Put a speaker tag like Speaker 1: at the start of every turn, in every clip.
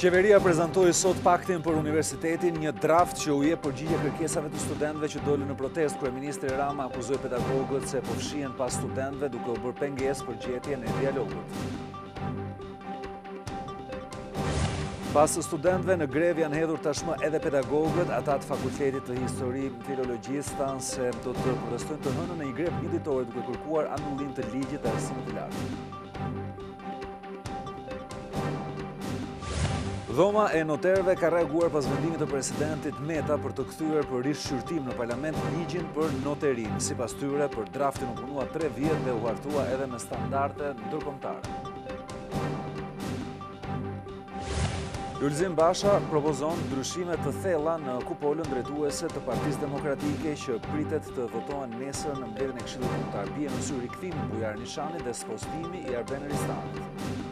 Speaker 1: Qeveria prezantoi sot paktin për universitetin, një draft që u jep përgjigje kërkesave të studentëve që dolën në protestë. Kryeministri Rama akuzoi pedagogët se po fshihen pas studentëve duke u bërë pengesë për gjetjen e dialogut. Pas studentëve në grev janë hedhur tashmë edhe pedagogët, ata të Fakultetit të Histori Filologjisë thanë se do të protestojnë të hënën në një grev një ditore duke kërkuar anullim të ligjit të arsimit të lartë. Dhoma e noterëve ka reaguar pas vendimit të presidentit Meta për të kthyer për rishqyrtim në parlament ligjin për noterin. Sipas tyre, për draftin u punua 3 vjet dhe u hartua edhe me standarde ndërkombëtare. Lulzim Basha propozon ndryshime të thella në kupolën drejtuese të Partisë Demokratike që pritet të votohen nesër në mbledhjen e Këshillit Kombëtar. Bie në sy rikthimi Bujar Nishanit dhe spostimi i Arben Ristanit.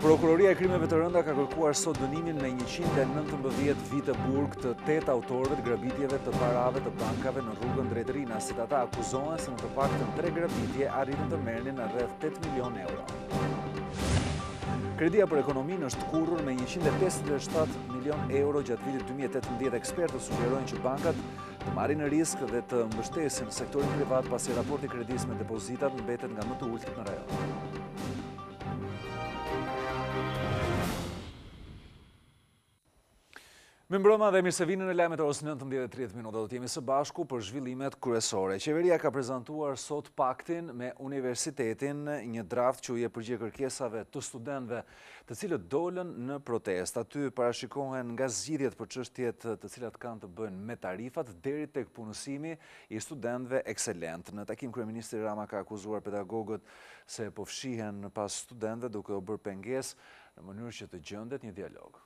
Speaker 1: Prokuroria e krimeve të rënda ka kërkuar sot dënimin me 119 vite burg të 8 autorëve të grabitjeve të parave të bankave në rrugën Drejtërina, si ata akuzohen se në të paktën 3 grabitje arritën të merrnin në rreth 8 milion euro. Kredia për ekonominë është kurrur me 157 milion euro gjatë vitit 2018. Ekspertët sugjerojnë që bankat të marrin risk dhe të mbështesin sektorin privat pasi raporti kredisë me depozitat mbetet nga më të ulët në rajon. Me mbrëma dhe mirë se vini në lajmet orës 19:30 minuta, do të jemi së bashku për zhvillimet kryesore. Qeveria ka prezantuar sot paktin me universitetin, një draft që u jep përgjigje kërkesave të studentëve, të cilët dolën në protestë. Aty parashikohen nga zgjidhjet për çështjet të cilat kanë të bëjnë me tarifat deri tek punësimi i studentëve ekselent. Në takim kryeministri Rama ka akuzuar pedagogët se po fshihen pas studentëve duke u bërë pengesë në mënyrë që të gjendet një dialog.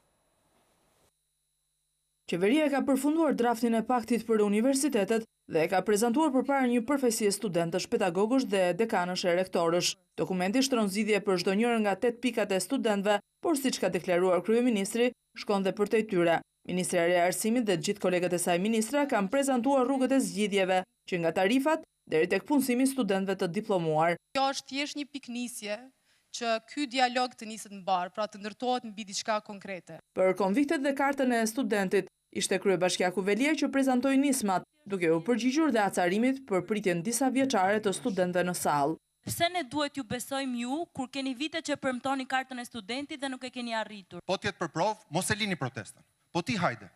Speaker 2: Qeveria ka përfunduar draftin e paktit për universitetet dhe ka prezantuar përpara një përfaqësie studentësh, pedagogësh dhe dekanësh e rektorësh. Dokumenti shtron zgjidhje për çdo njërin nga 8 pikat e studentëve, por siç ka deklaruar kryeministri, shkon dhe përtej tyre. Ministria e Arsimit dhe gjithë kolegët e saj ministra kanë prezantuar rrugët e zgjidhjeve, që nga tarifat deri tek punësimi i studentëve të diplomuar.
Speaker 3: Kjo është thjesht një piknisje që ky dialog të niset në bar, pra të ndërtohet mbi diçka konkrete.
Speaker 2: Për konviktet dhe kartën e studentit, ishte kryebashkiaku Velia që prezantoi nismat, duke u përgjigjur dhe acarimit për pritjen disa vjeçare të studentëve në sallë.
Speaker 4: Pse ne duhet ju besojmë ju kur keni vite që premtoni kartën e studentit dhe nuk e keni arritur?
Speaker 5: Po tjetë për provë, mos e lini protestën. Po ti hajde.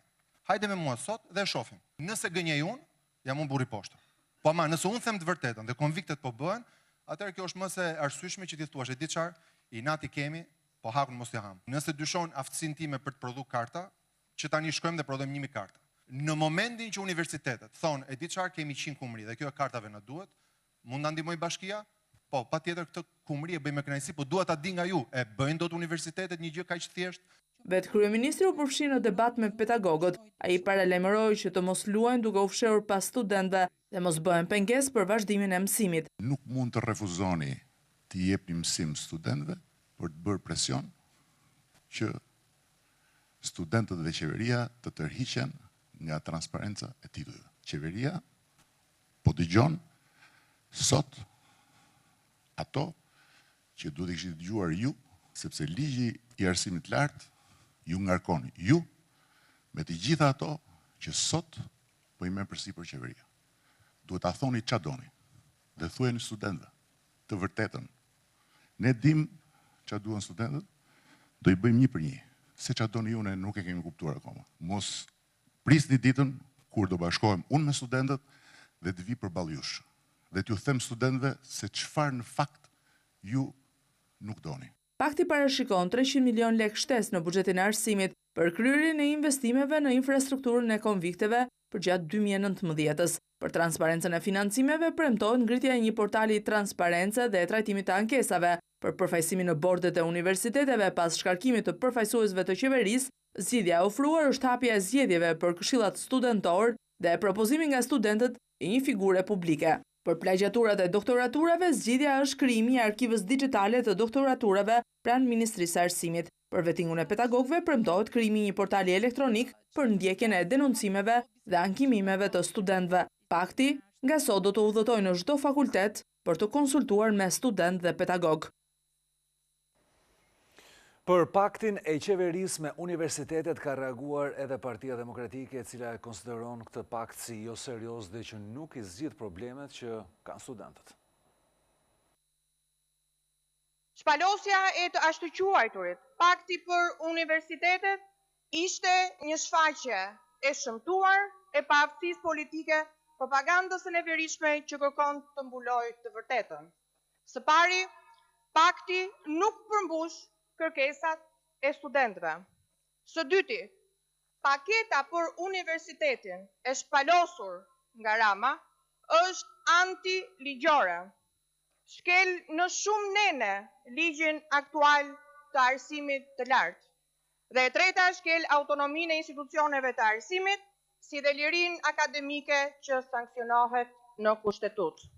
Speaker 5: Hajde me mua sot dhe shohim. Nëse gënjej unë, jam unë burri poshtë. Po ama nëse unë them të vërtetën dhe konviktet po bëhen, atëherë kjo është më se arsyeshme që ti thuash e di çfarë, inati kemi, po hakun mos ja ham. Nëse dyshon aftësinë time për të prodhuar karta, që tani shkojmë dhe prodhojmë 1000 karta. Në momentin që universitetet thonë e di çfarë kemi 100 kumri dhe kjo e kartave na duhet, mund na ndihmoj bashkia? Po, patjetër këtë kumri e bëjmë me kënaqësi, po dua ta di nga ju, e bëjnë dot universitetet një gjë kaq thjesht?
Speaker 2: Vetë kryeministri u përfshi në debat me pedagogët. Ai paralajmëroi që të mos luajnë duke u fshehur pas studentëve dhe mos bëhen pengesë për vazhdimin e mësimit.
Speaker 6: Nuk mund të refuzoni të jepni mësim studentëve për të bërë presion që studentët dhe qeveria të tërhiqen nga transparenca e titujve. Qeveria po dëgjon sot ato që duhet të kishit dëgjuar ju, sepse ligji i arsimit lartë ju ngarkon ju me të gjitha ato që sot po i merr përsipër qeveria. Duhet ta thoni ç'a doni dhe thuajeni studentëve të vërtetën. Ne dim ç'a duan studentët, do i bëjmë 1 për 1. Se ç'a doni ju ne nuk e kemi kuptuar akoma. Mos prisni ditën kur do bashkohem unë me studentët dhe të vi përballë jush. Dhe t'ju them studentëve se çfarë në fakt ju nuk doni.
Speaker 2: Pakti parashikon 300 milion lekë shtesë në buxhetin e arsimit për kryerjen e investimeve në infrastrukturën e konvikteve për gjatë 2019-s. Për transparencën e financimeve premtohet ngritja e një portali transparence dhe trajtimit të ankesave. Për përfaqësimin në bordet e universiteteve pas shkarkimit të përfaqësuesve të qeverisë, zgjidhja e ofruar është hapja e zgjedhjeve për këshillat studentor dhe propozimi nga studentët i një figure publike. Për plagjaturat e doktoraturave, zgjidhja është krijimi i arkivës digjitale të doktoraturave pranë Ministrisë së Arsimit. Për vettingun e pedagogëve premtohet krijimi i një portali elektronik për ndjekjen e denoncimeve dhe ankimimeve të studentëve. Pakti nga sot do të udhëtojë në çdo fakultet për të konsultuar me student dhe pedagog.
Speaker 1: Për paktin e qeverisë me universitetet ka reaguar edhe Partia Demokratike, e cila e konsideron këtë pakt si jo serios dhe që nuk i zgjidh problemet që kanë studentët.
Speaker 7: Shpalosja e të ashtuquajturit, pakti për universitetet ishte një shfaqje e shëmtuar e paaftësisë politike, propagandës e neverishme që kërkon të mbulojë të vërtetën. Së pari, pakti nuk përmbush kërkesat e studentëve. Së dyti, paketa për universitetin e shpalosur nga Rama është anti-ligjore. Shkel në shumë nene ligjin aktual të arsimit të lartë. Dhe e treta, shkel autonominë e institucioneve të arsimit, si dhe lirinë akademike që sankcionohet në kushtetutë.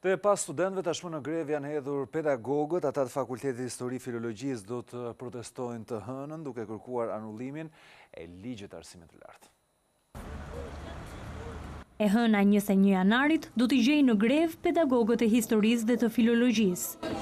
Speaker 1: Dhe pas studentëve tashmë në grevë janë hedhur pedagogët, ata të Fakultetit Histori Filologjisë do të protestojnë të hënën duke kërkuar anullimin e ligjit të arsimit të lartë.
Speaker 8: E hëna 21 janarit do t'i gjejnë në grevë pedagogët e historisë dhe të filologjisë.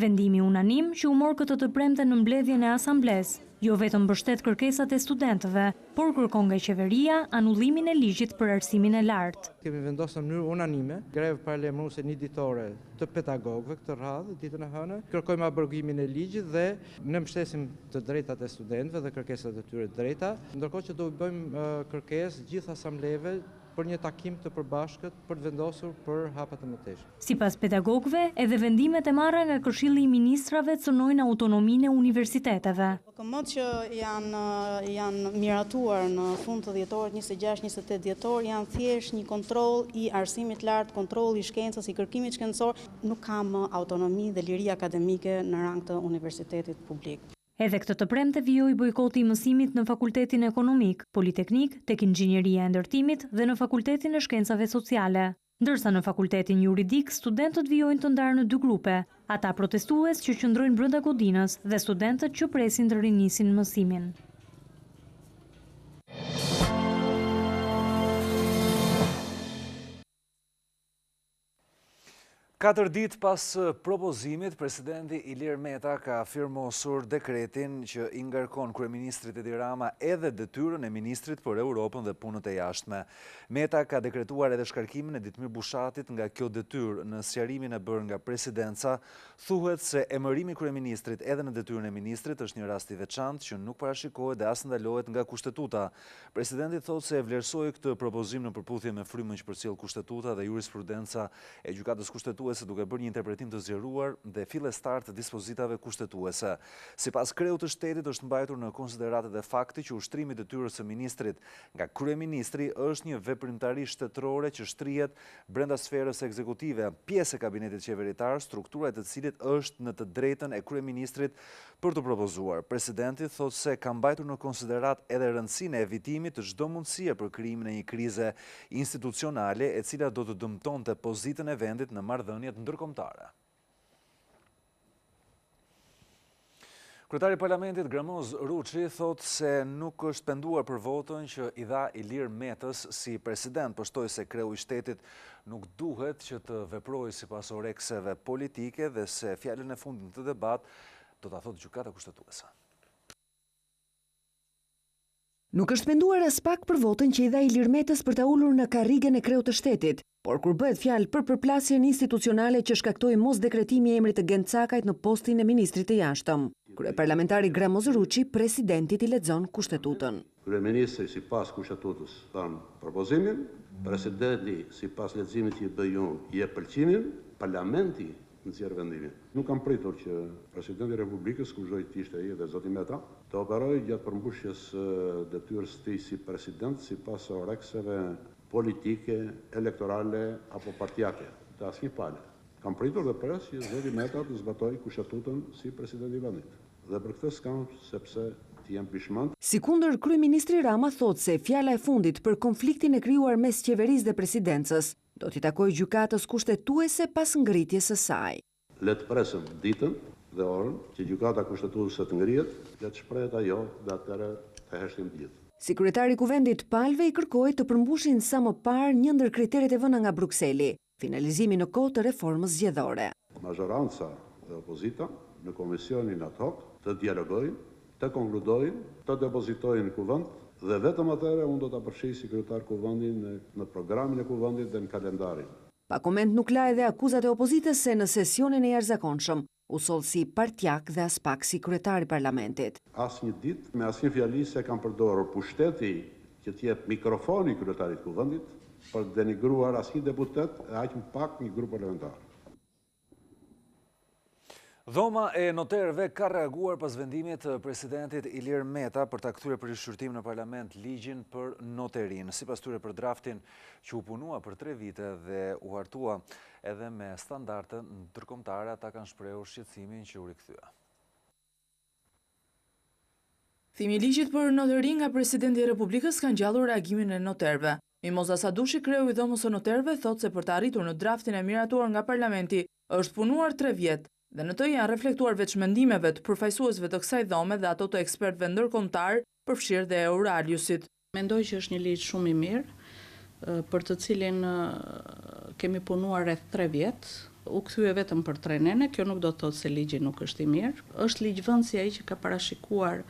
Speaker 8: Vendimi unanim që u mor këtë të premte në mbledhjen e asamblesë, jo vetëm mbështet kërkesat e studentëve, por kërkon nga qeveria anullimin e ligjit për arsimin e lartë.
Speaker 9: Kemi vendosur në mënyrë unanime grevë paralajmëruese një ditore të pedagogëve këtë radhë ditën e hënë. Kërkojmë abrogimimin e ligjit dhe ne mbështesim të drejtat e studentëve dhe kërkesat e tyre të drejta, ndërkohë që do bëjmë kërkesë gjithë asambleve për një takim të përbashkët për të vendosur për hapat e mëtejshme.
Speaker 8: Sipas pedagogëve, edhe vendimet e marra nga Këshilli i Ministrave cënojnë autonominë e universiteteve.
Speaker 10: Këmbët që janë miratuar në fund të dhjetorit 26-28 dhjetor janë thjesht një kontroll i arsimit lart, kontroll i shkencës, i kërkimit shkencor, nuk ka më autonomi dhe liri akademike në rang të universitetit publik.
Speaker 8: Edhe këtë të premte vijoi bojkoti i mësimit në Fakultetin Ekonomik, Politeknik, tek Inxhinieria e Ndërtimit dhe në Fakultetin e Shkencave Sociale. Ndërsa në Fakultetin Juridik, studentët vijojnë të ndarë në dy grupe, ata protestues që qëndrojnë brenda godinës dhe studentët që presin të rinisin mësimin.
Speaker 1: 4 ditë pas propozimit, presidenti Ilir Meta ka firmosur dekretin që i ngarkon kryeministrit Edi Rama edhe detyrën e ministrit për Europën dhe punët e jashtme. Meta ka dekretuar edhe shkarkimin e Ditmir Bushatit nga kjo detyrë. Në sqarimin e bërë nga presidenca, thuhet se emërimi kryeministrit edhe në detyrën e ministrit është një rast i veçantë që nuk parashikohet dhe as ndalohet nga kushtetuta. Presidenti thotë se e vlerësoi këtë propozim në përputhje me frymën që përcjell kushtetuta dhe jurisprudenca e gjykatës kushtetuese, duke bërë një interpretim të zgjeruar dhe fillestar të dispozitave kushtetuese. Sipas kreut të shtetit është mbajtur në konsideratë dhe fakti që ushtrimi i detyrës së ministrit nga kryeministri është një veprimtari shtetërore që shtrihet brenda sferës ekzekutive, pjesë e kabinetit qeveritar, struktura e të cilit është në të drejtën e kryeministrit për të propozuar. Presidenti thotë se ka mbajtur në konsiderat edhe rëndësinë e evitimit të çdo mundësie për krijimin e një krize institucionale e cila do të dëmtonte pozitën e vendit në marrëdhëniet ndërkombëtare. Kryetari i Parlamentit Gramoz Ruçi thotë se nuk është penduar për votën që i dha Ilir Metës si president, poshtoi se kreu i shtetit nuk duhet që të veprojë sipas orekseve politike dhe se fjalën e fundit të debat do ta thotë gjykata kushtetuese.
Speaker 11: Nuk është penduar as pak për votën që i dha Ilir Metës për ta ulur në karrigen e kreut të shtetit, por kur bëhet fjalë për përplasjen institucionale që shkaktoi mosdekretimi i emrit të Gencakajt në postin e ministrit të jashtëm. Kryeparlamentari Gramoz Ruçi presidentit i lexon kushtetutën.
Speaker 12: Kryeministri sipas kushtetutës thon propozimin, presidenti sipas leximit që i bëj unë jep pëlqimin, parlamenti nxjerr vendimin. Nuk kam pritur që presidenti i Republikës, kushdo të ishte ai dhe zoti Meta, të operojë gjatë përmbushjes detyrës së tij si president sipas orekseve politike, elektorale apo partijake, të asnjë palë. Kam pritur dhe pres që zoti Meta të zbatoj kushtetutën si president i vendit. Dhe për këtë s'kam sepse të jem pishmënd.
Speaker 11: Sikundër kryeministri Rama thotë se fjala e fundit për konfliktin e krijuar mes qeverisë dhe presidencës do t'i takojë gjykatës kushtetuese pas ngritjes së saj.
Speaker 12: Le të presim ditën dhe orën që gjykata kushtetuese të ngrihet, le të shprehet ajo dhe atëherë të heshtim gjithë.
Speaker 11: Si kryetari i kuvendit palve i kërkoi të përmbushin sa më parë një ndër kriteret e vëna nga Brukseli, finalizimi në kohë të reformës zgjedhore.
Speaker 12: Majoranca dhe opozita në komisionin ad hoc të dialogojnë, të konkludojnë, të depozitojnë kuvend dhe vetëm atëherë unë do ta përfshij si kryetar kuvendin në programin e kuvendit dhe në kalendarin.
Speaker 11: Pa koment nuk la edhe akuzat e opozitës se në sesionin e jashtëzakonshëm u soll si partjak dhe as pak si kryetari i parlamentit.
Speaker 12: Asnjë ditë me asnjë fjali se kam përdorur pushteti që t'jep mikrofoni kryetarit kuvendit për të denigruar asnjë deputet e aq më pak një grup parlamentar.
Speaker 1: Dhoma e noterëve ka reaguar pas vendimit të presidentit Ilir Meta për ta kthyer për shqyrtim në parlament ligjin për noterin. Sipas tyre për draftin që u punua për 3 vite dhe u hartua edhe me standarde ndërkombëtare, ata kanë shprehur shqetësimin që u rikthye.
Speaker 2: Kthimi i ligjit për noterin nga presidenti i Republikës ka ngjallur reagimin e noterëve. Mimoza Sadushi, kreu i dhomës së noterëve, thotë se për të arritur në draftin e miratuar nga parlamenti është punuar 3 vjet. Dhe në të janë reflektuar veç mendimeve të përfaqësuesve të kësaj dhome dhe ato të ekspertëve ndërkombëtar, përfshirë dhe Euraliusit.
Speaker 13: Mendoj që është një ligj shumë i mirë, për të cilin kemi punuar rreth 3 vjet. U kthye vetëm për 3 nene, kjo nuk do të thotë se ligji nuk është i mirë. Është ligjvënësi ai që ka parashikuar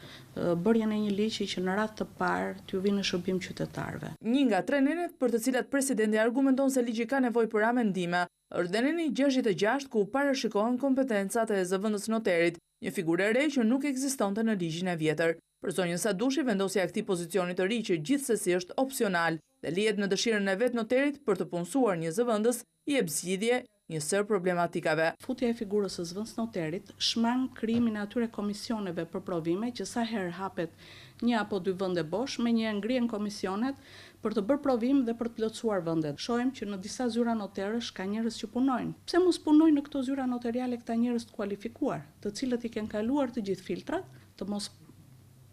Speaker 13: bërjen e një ligji që në radhë të parë t'ju vinë në shërbim qytetarëve.
Speaker 2: Një nga 3 nenet për të cilat presidenti argumenton se ligji ka nevojë për amendime, është deneni 66 ku parashikohen kompetencat e zëvendës noterit, një figurë e re që nuk ekzistonte në ligjin e vjetër. Për zonjën Sadushi vendosja e këtij pozicioni të ri që gjithsesi është opsional dhe lihet në dëshirën e vet noterit për të punësuar një zëvendës i jep zgjidhje një sër problematikave.
Speaker 13: Futja e figurës së zëvendës noterit shmang krijimin e atyre komisioneve për provime që sa herë hapet një apo 2 vende bosh, me një ngrihen komisionet për të bërë provim dhe për të plotësuar vendet. Shohim që në disa zyra noterësh ka njerëz që punojnë. Pse mos punojnë në këto zyra notariale këta njerëz të kualifikuar, të cilët i kanë kaluar të gjithë filtrat, të mos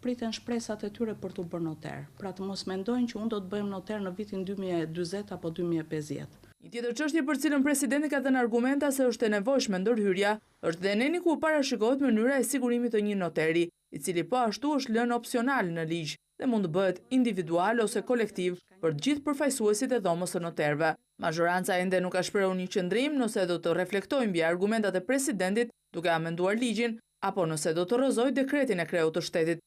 Speaker 13: priten shpresat e tyre për të bërë noter. Pra të mos mendojnë që unë do të bëjmë noter në vitin 2040 apo 2050.
Speaker 2: Një tjetër çështje për cilën presidenti ka dhënë argumenta se është e nevojshme ndërhyrja, është deneni ku parashikohet mënyra e sigurimit të një noteri, i cili po ashtu është lënë opsional në ligj dhe mund të bëhet individual ose kolektiv për gjithë përfaqësuesit e dhomës së noterëve. Mazhoranca ende nuk ka shprehur një qëndrim nëse do të reflektojë mbi argumentat e presidentit duke amenduar ligjin apo nëse do të rrëzojë dekretin e kreut të shtetit.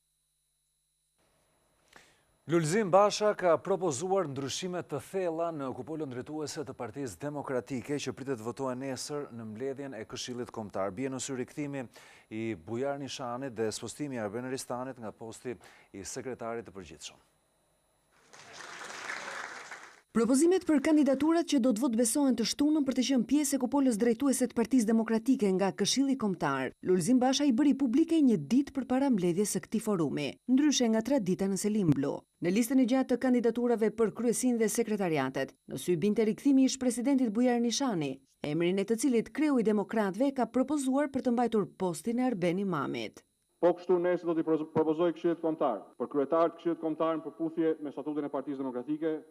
Speaker 1: Lulzim Basha ka propozuar ndryshime të thella në kupolën drejtuese të Partisë Demokratike që pritet votohen nesër në mbledhjen e Këshillit Kombëtar. Bie në sy rikthimi i Bujar Nishanit dhe spostimi i Arben Ristanit nga posti i sekretarit të përgjithshëm.
Speaker 11: Propozimet për kandidaturat që do të votbesohen të shtunën për të qenë pjesë e kupolës drejtuese të Partisë Demokratike nga Këshilli Kombëtar. Lulzim Basha i bëri publike një ditë përpara mbledhjes së këtij forumi, ndryshe nga tradita në Selim Blu. Në listën e gjatë të kandidaturave për kryesinë dhe sekretariatet, në sy binte rikthimi i ish-presidentit Bujar Nishani, emrin e të cilit kreu i demokratëve ka propozuar për të mbajtur postin e Arben Imamit.
Speaker 14: Po kështu nesër do t'i propozoj Këshillit Kombëtar për kryetar të Këshillit Kombëtar në përputhje me statutin e Partisë Demokratike,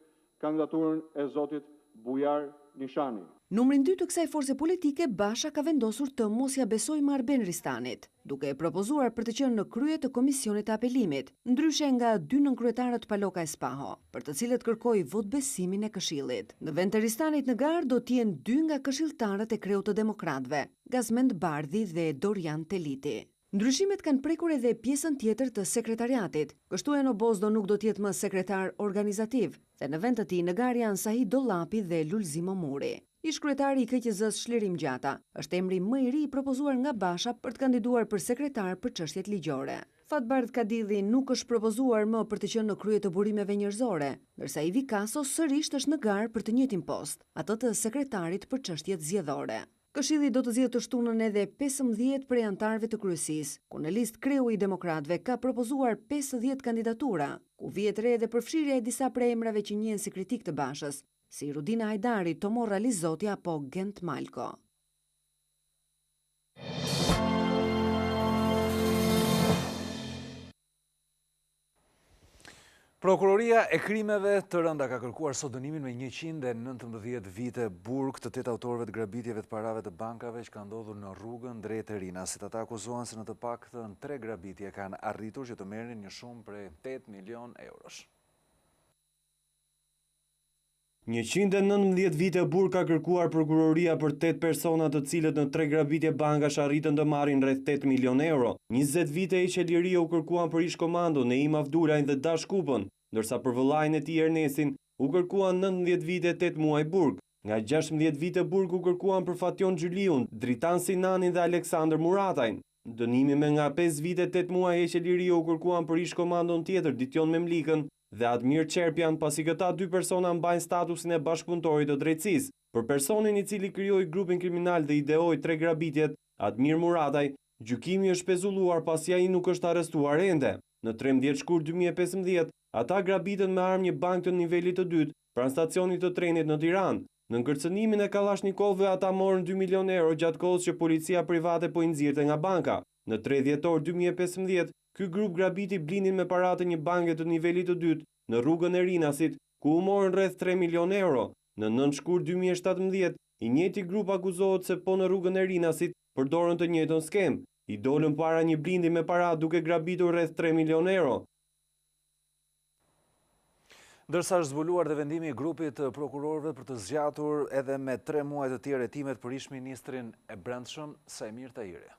Speaker 14: kandidaturën e zotit Bujar Nishani.
Speaker 11: Numrin 2 të kësaj force politike, Basha ka vendosur të mos ja besojë më Arben Ristanit, duke e propozuar për të qenë në krye të komisionit të apelimit, ndryshe nga 2 nënkryetarët Paloka e Spaho, për të cilët kërkoi votbesimin e Këshillit. Në vend të Ristanit në garë do t'jenë 2 nga këshilltarët e kreut të demokratëve, Gazmend Bardhi dhe Dorian Teliti. Ndryshimet kanë prekur edhe pjesën tjetër të sekretariatit. Kështu e Obozdo nuk do t'jetë më sekretar organizativ, dhe në vend të tij në garë janë Sahid Dollapi dhe Lulzim Omuri. Ish-kryetari i KQZ-s Shlirim Gjata është emri më i ri i propozuar nga Basha për të kandiduar për sekretar për çështjet ligjore. Fatbardh Kadilli nuk është propozuar më për të qenë në krye të burimeve njerëzore, ndërsa Ivi Kaso sërish është në garë për të njëjtin post, atë të sekretarit për çështjet zgjedhore. Këshilli do të zgjidhë të shtunën edhe 15 prej anëtarëve të kryesisë, ku në listë kreu i demokratëve ka propozuar 50 kandidatura, ku vihet re edhe përfshirja e disa prej emrave që njihen si kritik të Bashës, si Rudina Hajdari, Tomorra Lizoti apo Gent Malko.
Speaker 1: Prokuroria e krimeve të rënda ka kërkuar sot dënimin me 119 vite burg të 8 autorëve të grabitjeve të parave të bankave që ka ndodhur në rrugën drejt Rinastit. Ata akuzohen se në të paktën 3 grabitje kanë arritur që të merrin një shumë prej 8 milion eurosh.
Speaker 15: 119 vite burg ka kërkuar prokuroria për 8 persona të cilët në 3 grabitje bankash arritën të marrin rreth 8 milion euro. 20 vite i qeliria u kërkuan për ish komando në Im Avdulajn dhe Dash Kupën, ndërsa për vëllain e tij Ernesin u kërkuan 19 vite 8 muaj burg. Nga 16 vite burg u kërkuan për Fation Gjyliun, Dritan Sinanin dhe Aleksandr Muratajn. Dënimi me nga 5 vite 8 muaj e qeliria u kërkuan për ish komandon tjetër Ditjon Memlikën dhe Admir Qerpjan, pasi këta 2 persona mbajnë statusin e bashkëpunëtorit të drejtësisë. Për personin i cili krijoi grupin kriminal dhe ideoi 3 grabitjet, Admir Murataj, gjykimi është pezulluar pasi ai nuk është arrestuar ende. Në 13 shkurt 2015, ata grabitën me armë një bank të nivelit të dytë pranë stacionit të trenit në Tiranë. Në kërcënimin e Kalashnikovëve ata morën 2 milion euro gjatë kohës që policia private po i nxirrte nga banka. Në 3 dhjetor 2015, ky grup grabiti blindin me paratë një banke të nivelit të dytë në rrugën e Rinasit, ku u morën rreth 3 milion euro. Në 9 shkurt 2017, i njëjti grup akuzohet se po në rrugën e Rinasit përdorën të njëjtën skem. I dolën para një blindi me paratë duke grabitur rreth 3 milion euro.
Speaker 1: Ndërsa është zbuluar dhe vendimi i grupit të prokurorëve për të zgjatur edhe me 3 muaj të tjerë hetimet për ish-ministrin e Brendshëm, Sajmir Tahiri.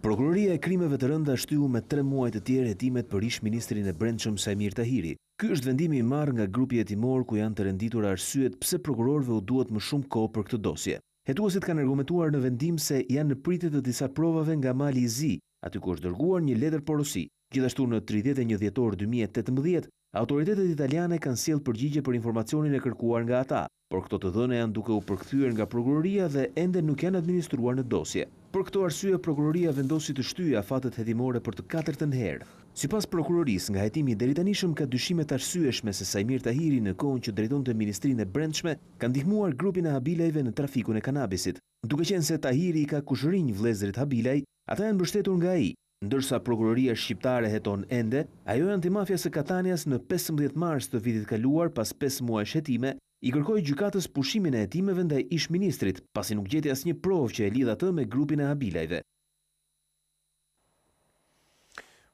Speaker 16: Prokuroria e krimeve të rënda shtyu me 3 muaj të tjerë hetimet për ish-ministrin e Brendshëm Sajmir Tahiri. Ky është vendimi i marrë nga grupi hetimor ku janë të renditur arsyet pse prokurorëve u duhet më shumë kohë për këtë dosje. Hetuesit kanë argumentuar në vendim se janë në pritje të disa provave nga Mali i Zi, aty ku është dërguar një letër porosi. Gjithashtu në 31 dhjetor 2018, autoritetet italiane kanë sjellë përgjigje për informacionin e kërkuar nga ata, por këto të dhëna janë duke u përkthyer nga prokuroria dhe ende nuk janë administruar në dosje. Për këto arsye, prokuroria vendosi të shtyjë afatet hetimore për të 4-ën herë. Sipas prokurorisë, nga hetimi deri tanishëm ka dyshime të arsyeshme se Sajmir Tahiri në kohën që drejtonte Ministrinë e Brendshme ka ndihmuar grupin e Habilajve në trafikun e kanabisit. Duke qenë se Tahiri ka kushërinj vëllezërit Habilaj, ata janë mbështetur nga ai. Ndërsa prokuroria shqiptare heton ende, ajo antimafia së Katanias në 15 mars të vitit kaluar pas 5 muajsh hetime, i kërkoi gjykatës pushimin e hetimeve ndaj ish-ministrit, pasi nuk gjeti asnjë provë që e lidh atë me grupin e Habilajve.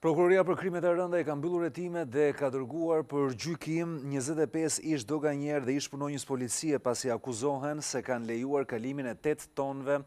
Speaker 1: Prokuroria për krimet e rënda i ka mbyllur hetimet dhe ka dërguar për gjykim 25 ish doganjer dhe ish punonjës policie pasi akuzohen se kanë lejuar kalimin e 8 tonëve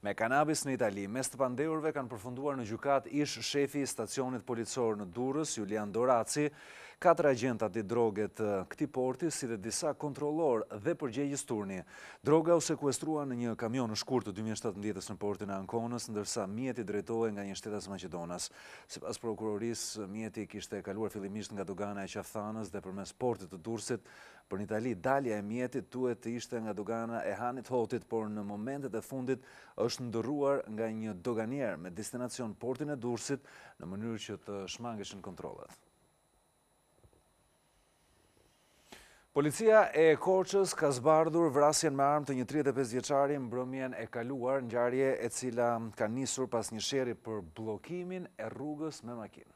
Speaker 1: me kanabis në Itali. Mes të pandehurve kanë përfunduar në gjykat ish shefi i stacionit policor në Durrës, Julian Doraci, 4 agjentat i droget këtij porti, si dhe disa kontrollor dhe përgjegjës turni. Droga u sekuestrua në një kamion në shkurt të 2017 në portin e Ankonës, ndërsa mjeti drejtohej nga një shtetas Maqedonas. Sipas prokurorisë, mjeti kishte kaluar fillimisht nga dogana e Qaftanës dhe përmes portit të Durrësit për në Itali. Dalja e mjetit duhet të ishte nga dogana e Hanit Hotit, por në momentet e fundit është ndërruar nga një doganier me destinacion portin e Durrësit në mënyrë që të shmangeshin kontrollet. Policia e Korçës ka zbardhur vrasjen me armë të një 35 vjeçari mbrëmjen e kaluar, ngjarje e cila ka nisur pas një sherri për bllokimin e rrugës me makinë.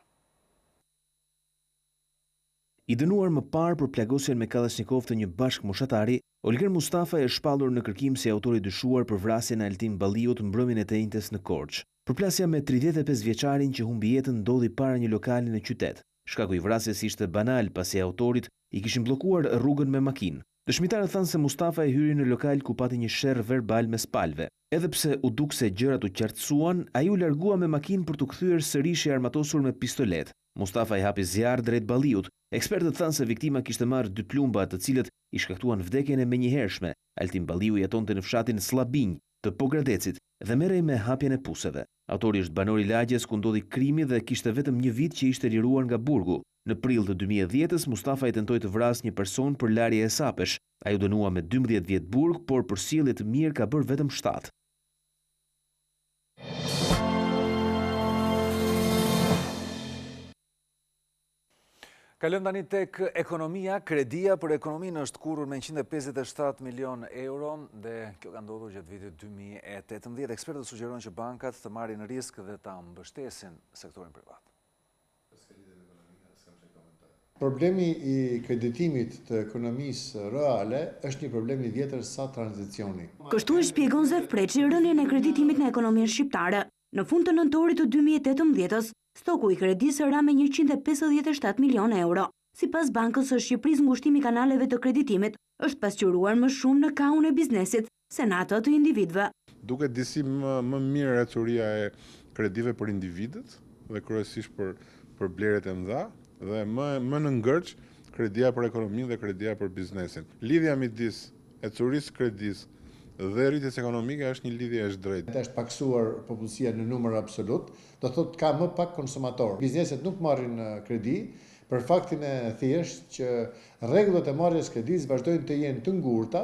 Speaker 16: I dënuar më parë për plagosjen me Kalashnikov të një bashkëmoshatari, Olger Mustafa e shpallur në kërkim si autori dyshuar për vrasjen e Altin Balliut mbrëmjen e të njëjtës në Korçë. Përplasja me 35 vjeçarin që humbi jetën ndodhi para një lokali në qytet. Shkaku i vrasjes ishte banal pasi autorit i kishin bllokuar rrugën me makinë. Dëshmitarët thanë se Mustafa e hyri në lokal ku pati një sherr verbal mes palëve. Edhe pse u duk se gjërat u qartësuan, ai u largua me makinë për të kthyer sërish i armatosur me pistolet. Mustafa i hapi zjarr drejt Balliut. Ekspertët thanë se viktima kishte marrë 2 plumba të cilët i shkaktuan vdekjen e menjëhershme. Altin Balliu jetonte në fshatin Slabinj të Pogradecit dhe merrej me hapjen e puseve. Autori është banor i lagjes ku ndodhi krimi dhe kishte vetëm një vit që ishte liruar nga burgu. Në prill të 2010-s, Mustafa i tentoi të vrasë një person për larje e sapesh. Ai u dënua me 12 vjet burg, por për sjellje të mirë ka bërë vetëm 7.
Speaker 1: Kalojmë tani tek ekonomia. Kredia për ekonominë është kurrur me 157 milion euro dhe kjo ka ndodhur gjatë vitit 2018. Ekspertët sugjerojnë që bankat të marrin risk dhe ta mbështesin sektorin privat.
Speaker 17: Problemi i kreditimit të ekonomisë reale është një problem i vjetër sa tranzicioni.
Speaker 18: Kështu e shpjegon Zef Preçi rënien e kreditimit në ekonominë shqiptare. Në fund të nëntorit të 2018-s, stoku i kredisë ra me 157 milion euro. Sipas Bankës së Shqipërisë, ngushtimi i kanaleve të kreditimit është pasqyruar më shumë në kaun e biznesit se në atë të individëve.
Speaker 19: Duket disi më mirë recuria e kredive për individët dhe kryesisht për bleret e mëdha dhe më në ngërç kredia për ekonominë dhe kredia për biznesin. Lidhja midis ecurisë kredis dhe rritjes ekonomike është një lidhje e drejtë.
Speaker 17: Është paksuar popullsia në numër absolut, do thotë ka më pak konsumator. Bizneset nuk marrin kredi për faktin e thjeshtë që rregullat e marrjes kredis vazhdojnë të jenë të ngurta.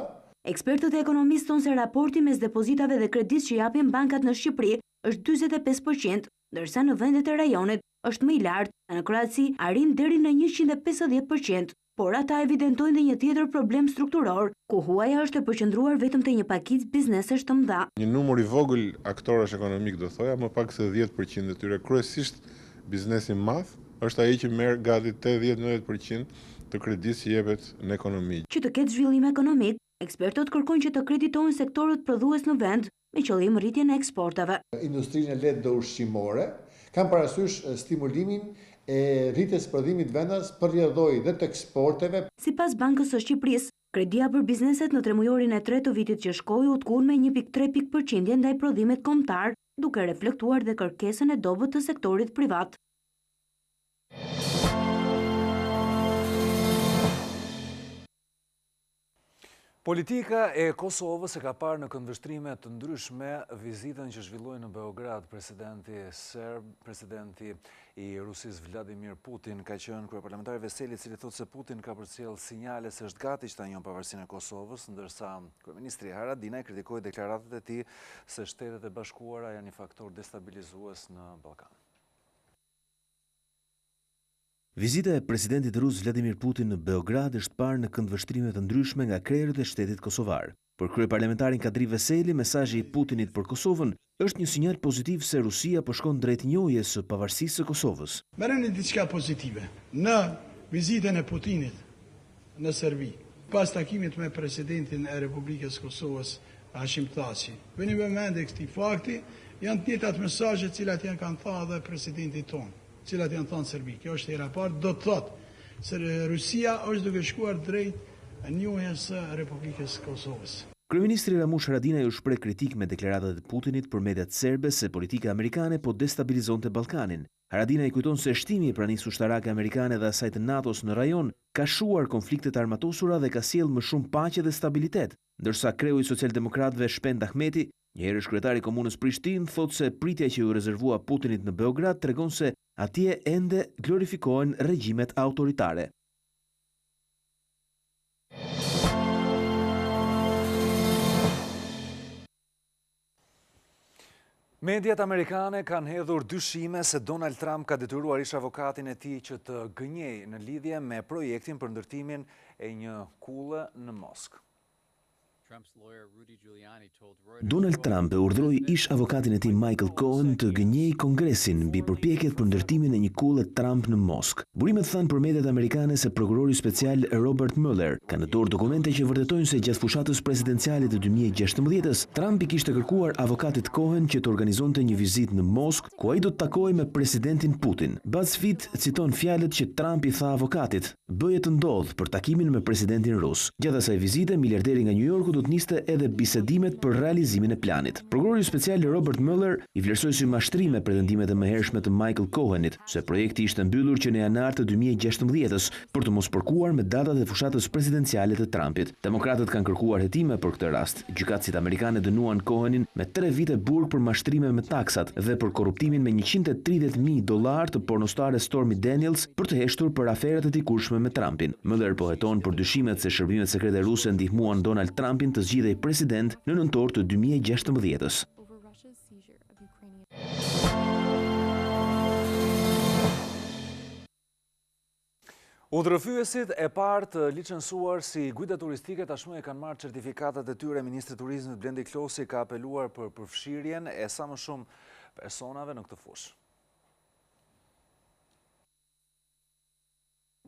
Speaker 18: Ekspertët e ekonomisë thonë se raporti mes depozitave dhe kredis që japin bankat në Shqipëri është 45%, ndërsa në vendet e rajonit është më i lartë, në Kroaci arrin deri në 150%, por ata evidentojnë dhe një tjetër problem strukturor, ku huaja është e përqendruar vetëm te një pakicë biznesesh të mëdha.
Speaker 19: Një numër i vogël aktorësh ekonomik do thoja, më pak se 10% e tyre, kryesisht biznesi i madh, është ai që merr gati 80-90% të kredisë që jepet në ekonomi.
Speaker 18: Që të ketë zhvillim ekonomik, ekspertët kërkojnë që të kreditohen sektorët prodhues në vend me qëllim rritjen e eksportave.
Speaker 17: Industrinë e lehtë dhe ushqimore kanë parasysh stimulimin e rritjes prodhimit vendas për rrjedhoi dhe të eksporteve.
Speaker 18: Sipas Bankës së Shqipërisë, kredia për bizneset në tremujorin e tretë të vitit që shkoi u tkun me 1.3% ndaj prodhimit kombëtar, duke reflektuar dhe kërkesën e dobët të sektorit privat.
Speaker 1: Politika e Kosovës e ka parë në këndvështrime të ndryshme vizitën që zhvilloi në Beograd presidenti serb, presidenti i Rusisë Vladimir Putin, ka qenë kryeparlamentari Veseli, i cili thotë se Putin ka përcjell sinjale se është gati që ta njohë pavarësinë e Kosovës, ndërsa kryeministri Haradinaj kritikoi deklaratat e tij se Shtetet e Bashkuara janë një faktor destabilizues në Ballkan.
Speaker 16: Vizita e presidentit rus Vladimir Putin në Beograd është parë në këndvështrime të ndryshme nga krerët e shtetit kosovar. Për kryeparlamentarin Kadri Veseli, mesazhi i Putinit për Kosovën është një sinjal pozitiv se Rusia po shkon drejt njohjes së pavarësisë së Kosovës.
Speaker 20: Merrni diçka pozitive në vizitën e Putinit në Serbi, pas takimit me presidentin e Republikës Kosovës Hashim Thaçi. Vini me mendje këtij fakti, janë të njëjtat mesazhe të cilat janë kanë thënë edhe presidentit tonë, cilat janë thënë Serbi. Kjo është hera parë, do të thotë se Rusia është duke shkuar drejt njohjes së Republikës Kosovës.
Speaker 16: Kryeministri Ramush Haradinaj u shpreh kritik me deklaratat e Putinit për mediat serbe se politika amerikane po destabilizonte Ballkanin. Haradinaj kujton se shtimi i pranisë ushtarake amerikane dhe asaj të NATO-s në rajon ka shuar konfliktet armatosura dhe ka sjellë më shumë paqe dhe stabilitet, ndërsa kreu i socialdemokratëve Shpend Ahmeti, një herësh kryetari i komunës Prishtinë, thotë se pritja që u rezervua Putinit në Beograd tregon se atje ende glorifikohen regjimet autoritare.
Speaker 1: Mediat amerikane kanë hedhur dyshime se Donald Trump ka detyruar ish avokatin e tij që të gënjej në lidhje me projektin për ndërtimin e një kulle në Moskë.
Speaker 16: Donald Trump e urdhroi ish avokatin e tij Michael Cohen të gënjej Kongresin mbi përpjekjet për ndërtimin e një kulle Trump në Moskë. Burimet thanë për mediat amerikane se prokurori special Robert Mueller ka në dorë dokumente që vërtetojnë se gjatë fushatës presidenciale të 2016-s, Trump i kishte kërkuar avokatit Cohen që të organizonte një vizitë në Moskë, ku ai do të takojë me presidentin Putin. BuzzFeed citon fjalët që Trump i tha avokatit: "Bëje të ndodh për takimin me presidentin rus." Gjatë asaj vizite, miliarderi nga New Yorku do të niste edhe bisedimet për realizimin e planit. Prokurori special Robert Mueller i vlerësoi si mashtrim pretendimet e mëhershme të Michael Cohenit se projekti ishte mbyllur që në janar të 2016-s për të mos përkuar me datat e fushatës presidenciale të Trumpit. Demokratët kanë kërkuar hetime për këtë rast. Gjykatësit amerikane dënuan Cohenin me 3 vite burg për mashtrime me taksat dhe për korruptimin me $130,000 të pornostare Stormy Daniels për të heshtur për aferet e dikurshme me Trumpin. Mueller po heton për dyshimet se shërbimet sekrete ruse ndihmuan Donald Trumpin të zgjidhej president në nëntor të 2016-s.
Speaker 1: Udhërëfyesit e parë të licencuar si guida turistike tashmë e kanë marrë certifikatat e tyre. Ministri i Turizmit Blendi Klosi ka apeluar për përfshirjen e sa më shumë personave në këtë fushë.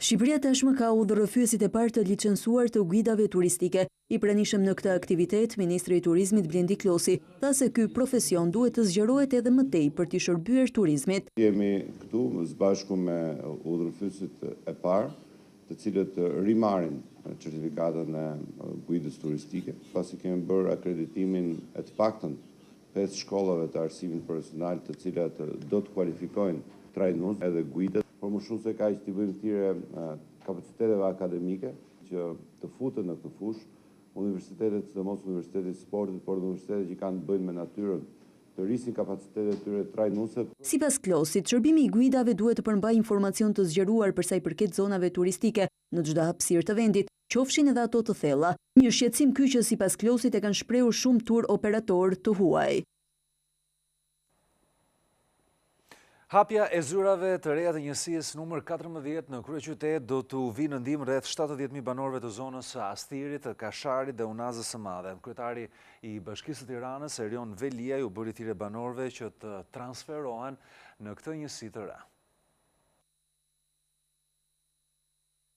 Speaker 21: Shqipëria tashmë ka udhërëfyesit e parë të licencuar të guidave turistike. I pranishëm në këtë aktivitet, Ministri i Turizmit Blendi Klosi tha se ky profesion duhet të zgjerohet edhe më tej për të shërbyer turizmit.
Speaker 22: Jemi këtu së bashku me udhërëfyesit e parë
Speaker 3: të cilët rimarin certifikatën e guidës turistike, pasi kemi bërë akreditimin e të paktën 5 shkollave të arsimit profesional të cilat do të kualifikojnë trajnues edhe guidët, por më shumë se kaq t'i bëjmë thirrje kapaciteteve akademike që të futen në këtë fushë, universitetet, sidomos universitetet e sportit, por universitetet që kanë të bëjnë me natyrën, të rrisin kapacitetet tyre trajnuese.
Speaker 21: Sipas Klosit, shërbimi i guidave duhet të përmbajë informacion të zgjeruar për sa i përket zonave turistike në çdo hapësirë të vendit, qofshin edhe ato të thella. Një shqetësim ky që sipas Klosit e kanë shprehur shumë tur operator të huaj.
Speaker 1: Hapja e zyrave të reja të njësisë numër 14 në kryeqytet do të vinë në ndihmë rreth 70.000 banorëve të zonës së Astirit, të Kasharit dhe Unazës së Madhe. Kryetari i Bashkisë së Tiranës, Erion Velia, u bëri thirrje banorëve që të transferohen në këtë njësi të re.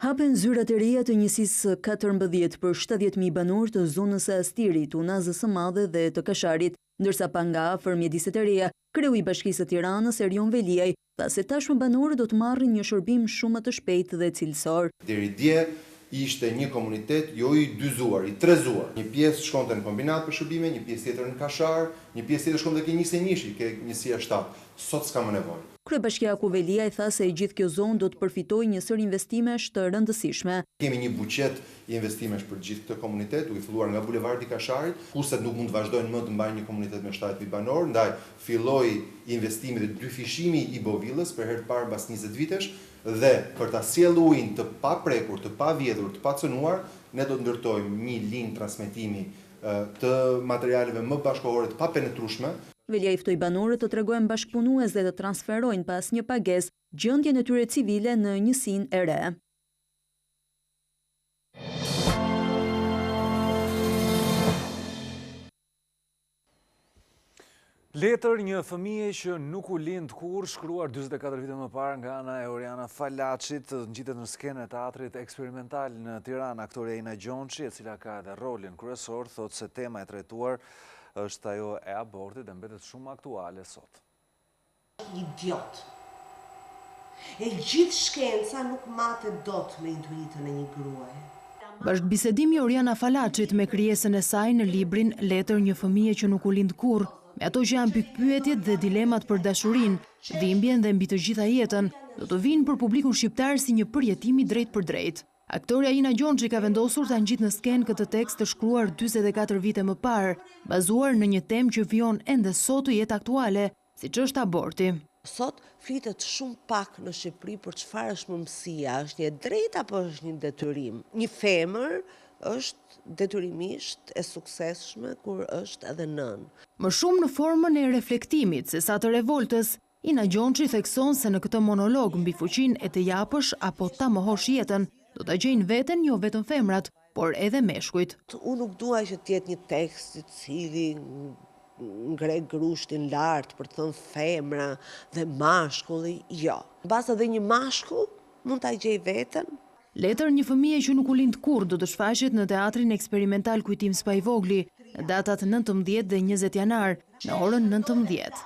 Speaker 21: Hapen zyrat e reja të njësisë 14 për 70.000 banorë të zonës së Astirit, Unazës së Madhe dhe të Kasharit, ndërsa pa nga afër mjediset e reja, kreu i Bashkisë së Tiranës, Erion Veliaj, tha se tashmë banorët do të marrin një shërbim shumë më të shpejtë dhe cilësor.
Speaker 22: Deri dje ishte një komunitet jo i dyzuar, i trezuar. Një pjesë shkonte në kombinat për shërbime, një pjesë tjetër në Kashar, një pjesë tjetër shkonte ke 21, ke njësia 7. Sot s'ka më nevojë.
Speaker 21: Kryebashkiaku Veliaj tha se gjithë kjo zonë do të përfitojë një sër investimesh të rëndësishme.
Speaker 22: Kemi një buqet i investimesh për gjithë këtë komunitet, duke filluar nga bulevardi i Kasharit, kurset nuk mund të vazhdojnë më të mbajnë një komunitet me 7.000 banor, ndaj filloi investimi dhe dyfishimi i Bovillës për herë të parë mbas 20 vitesh, dhe për ta sjellë ujin të paprekur, të pavjedhur, të pacënuar, ne do të ndërtojmë një linjë transmetimi të materialeve më bashkëkohore të papenetrueshme.
Speaker 21: Velia i ftoi banorët të tregojnë bashkëpunues dhe të transferojnë pas një pagesë gjendjen e tyre civile në njësinë e re.
Speaker 1: Letër një fëmije që nuk u lind kur, shkruar 44 vite më parë nga ana e Oriana Falachit, ngjitet në skenën e teatrit eksperimental në Tiranë. Aktoreja Ina Gjonçi, e cila ka edhe rolin kryesor, thotë se tema e trajtuar është ajo e abortit dhe mbetet shumë aktuale sot.
Speaker 23: Idiot. E gjithë shkenca nuk matet dot me intuitën e një gruaje.
Speaker 2: Bashkëbisedimi Oriana Falachit me krijesën e saj në librin Letër një fëmije që nuk u lind kurrë, me ato që janë pikpyetjet dhe dilemat për dashurinë, dhimbjen dhe mbi të gjitha jetën, do të vinë për publikun shqiptar si një përjetim i drejt për drejt. Aktoreja Ina Gjonçi ka vendosur ta ngjit në skenë këtë tekst të shkruar 44 vite më parë, bazuar në një temë që vjon ende sot të jetë aktuale, siç është aborti.
Speaker 23: Sot flitet shumë pak në Shqipëri për çfarë është mëmësia, është një drejt apo është një detyrim. Një femër është detyrimisht e suksesshme kur është edhe nën.
Speaker 2: Më shumë në formën e reflektimit se sa të revoltës, Ina Gjonçi thekson se në këtë monolog mbi fuqinë e të japësh apo ta mohosh jetën, do ta gjejnë veten jo vetëm femrat, por edhe meshkujt.
Speaker 23: Unë nuk dua që të jetë një tekst i cili ngre grushtin lart për të thënë femra dhe mashkulli, jo. Mbas edhe një mashkull mund ta gjej veten.
Speaker 2: Letër një fëmije që nuk u lind kurrë do të shfaqet në teatrin eksperimental Kujtim Spajvogli, në datat 19 dhe 20 janar, në orën 19.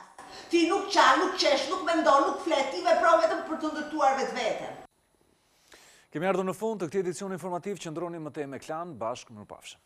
Speaker 23: Ti nuk qal, nuk qesh, nuk mendon, nuk flet, ti vepron vetëm për të ndërtuar vetveten.
Speaker 1: Kemi ardhur në fund të këtij edicioni informativ, qëndroni më tej me Klan, bashkë mirupafshim.